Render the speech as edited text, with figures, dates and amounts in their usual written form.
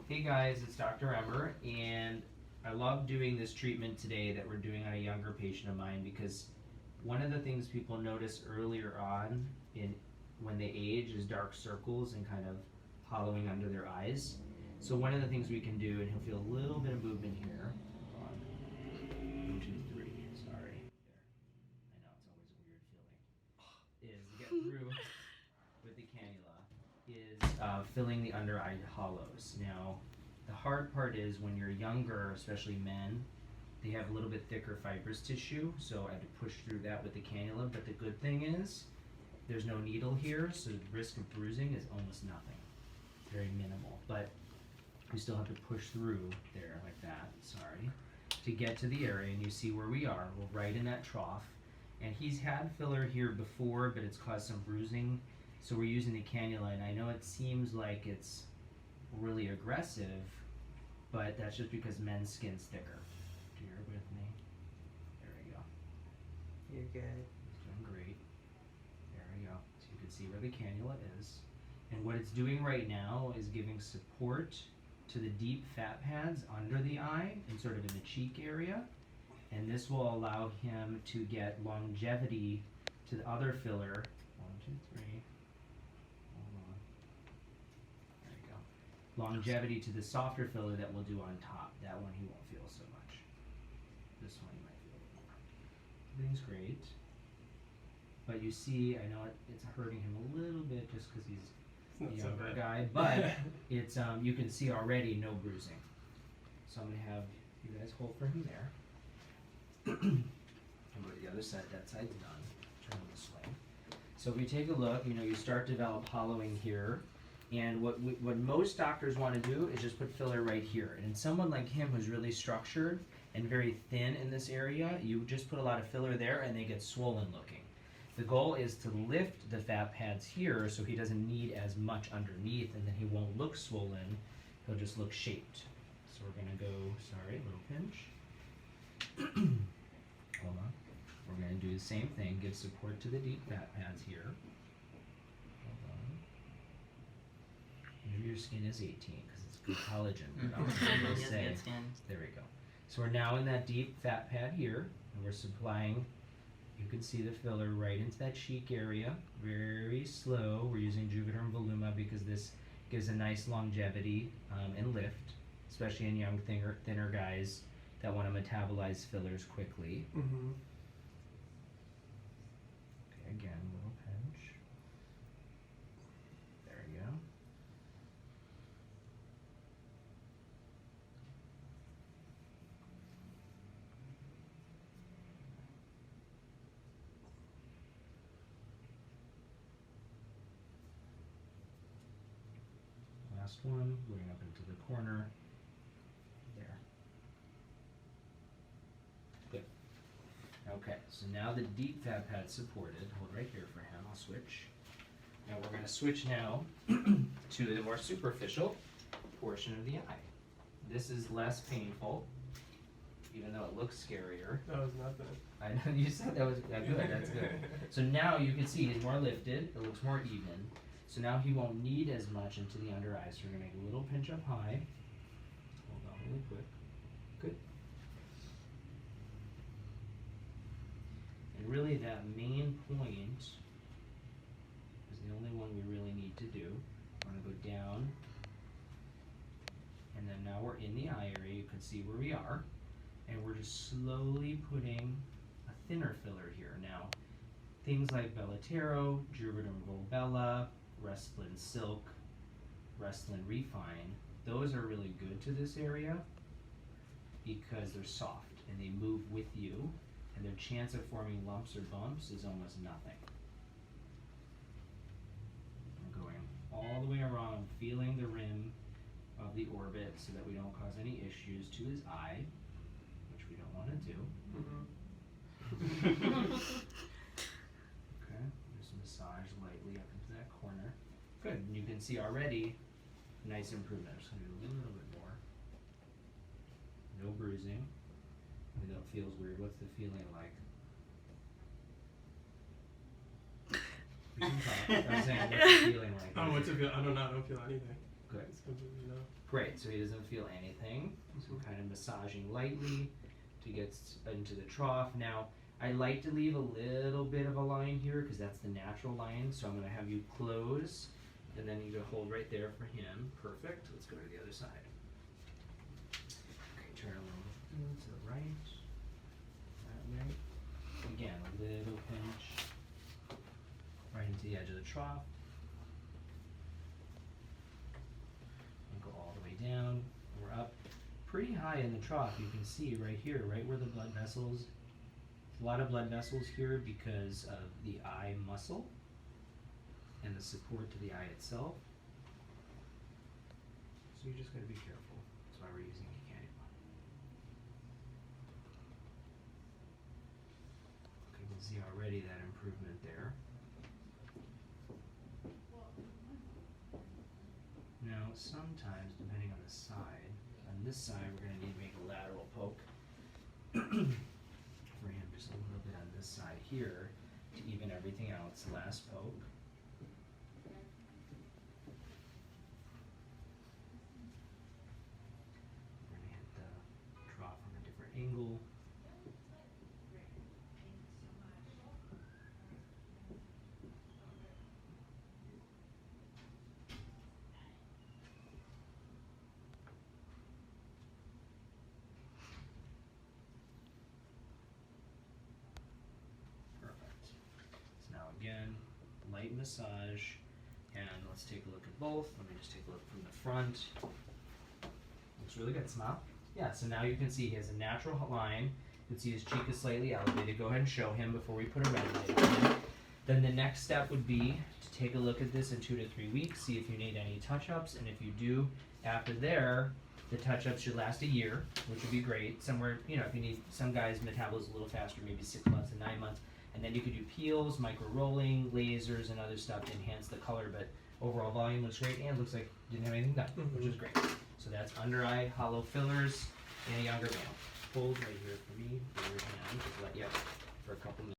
Hey guys, it's Dr. Emer, and I love doing this treatment today that we're doing on a younger patient of mine because one of the things people notice earlier on when they age is dark circles and kind of hollowing under their eyes. So one of the things we can do, and he'll feel a little bit of movement here. Hold on. 1, 2, 3. Sorry. There. I know it's always a weird feeling. Is to get through with the cannula is filling the under eye hollows. Now, the hard part is when you're younger, especially men, they have a little bit thicker fibrous tissue, so I had to push through that with the cannula. But the good thing is, there's no needle here, so the risk of bruising is almost nothing. Very minimal, but we still have to push through there like that, sorry, to get to the area, and you see where we are. We're right in that trough, and he's had filler here before, but it's caused some bruising, so we're using the cannula, and I know it seems like it's really aggressive, but that's just because men's skin's thicker. You're with me? There we go. You're good. It's doing great. There we go. So you can see where the cannula is. And what it's doing right now is giving support to the deep fat pads under the eye and sort of in the cheek area. And this will allow him to get longevity to the other filler. 1, 2, 3. Hold on. There you go. Longevity to the softer filler that we'll do on top. That one he won't feel so much. This one you might feel a little more. Everything's great. But you see, I know it's hurting him a little bit just because he's a younger guy, but it's you can see already no bruising. So I'm going to have you guys hold for him there. And go to the other side. That side's done. Turn him this way. So if we take a look, you start to develop hollowing here. And what most doctors want to do is just put filler right here. And in someone like him who's really structured and very thin in this area, you just put a lot of filler there and they get swollen looking. The goal is to lift the fat pads here so he doesn't need as much underneath, and then he won't look swollen. He'll just look shaped. So we're going to go, sorry, a little pinch. Hold on. We're going to do the same thing, give support to the deep fat pads here. Hold on. Maybe your skin is 18 because it's good collagen. Say. There we go. So we're now in that deep fat pad here, and we're supplying. You can see the filler right into that cheek area. Very slow. We're using Juvederm and Voluma because this gives a nice longevity and lift, especially in young, thinner guys that want to metabolize fillers quickly. Mm-hmm. Okay, again, a little pinch. There you go. Last one, going up into the corner. There. Good. Okay, so now the deep fat pad's supported. Hold right here for him. I'll switch. Now we're going to switch now to the more superficial portion of the eye. This is less painful, even though it looks scarier. That was nothing. I know you said that was good. That's good. So now you can see he's more lifted. It looks more even. So now he won't need as much into the under eye. So we're going to make a little pinch up high. Hold on really quick. Good. And really that main point is the only one we really need to do. We're going to go down. And then now we're in the eye area. You can see where we are. And we're just slowly putting a thinner filler here. Now, things like Belotero, Juvederm Volbella, Restylane Silk, Restylane Refine, those are really good to this area because they're soft and they move with you, and their chance of forming lumps or bumps is almost nothing. I'm going all the way around, feeling the rim of the orbit so that we don't cause any issues to his eye, which we don't want to do. Mm-hmm. Okay, just massage lightly up into that corner. Good, and you can see already nice improvement. I'm just going to do a little bit more. No bruising. I know it feels weird. What's the feeling like? We can talk. I'm saying, what's the feeling like? Oh, what's it feel? I don't know. I don't feel anything. Good. It's completely no. Great, so he doesn't feel anything. So we're kind of massaging lightly to get into the trough. Now, I like to leave a little bit of a line here because that's the natural line. So I'm going to have you close, and then you can hold right there for him. Perfect. Let's go to the other side. Okay, turn a little to the right. That way. Again, a little pinch right into the edge of the trough. And go all the way down. And we're up pretty high in the trough. You can see right here, right where the blood vessels. A lot of blood vessels here because of the eye muscle and the support to the eye itself. So you just got to be careful. That's why we're using a cannula. Okay, you can see already that improvement there. Now, sometimes, depending on the side, on this side we're going to need to make a lateral poke for him, just a little bit on this side here to even everything out. It's the last poke. We're going to hit the trough from a different angle. Again, light massage, and let's take a look at both. Let me just take a look from the front. Looks really good. Smile. Yeah, so now you can see he has a natural line. You can see his cheek is slightly elevated. Go ahead and show him before we put a red light on him. Then the next step would be to take a look at this in 2 to 3 weeks, see if you need any touch-ups, and if you do, after there, the touch-ups should last a year, which would be great. Somewhere, you know, if you need, some guys' metabolism a little faster, maybe 6 months and 9 months. And then you could do peels, micro-rolling, lasers, and other stuff to enhance the color, but overall volume looks great, and looks like you didn't have anything done, which is great. So that's under-eye hollow fillers in a younger male. Hold right here for me, with your hand, just let you up for a couple minutes.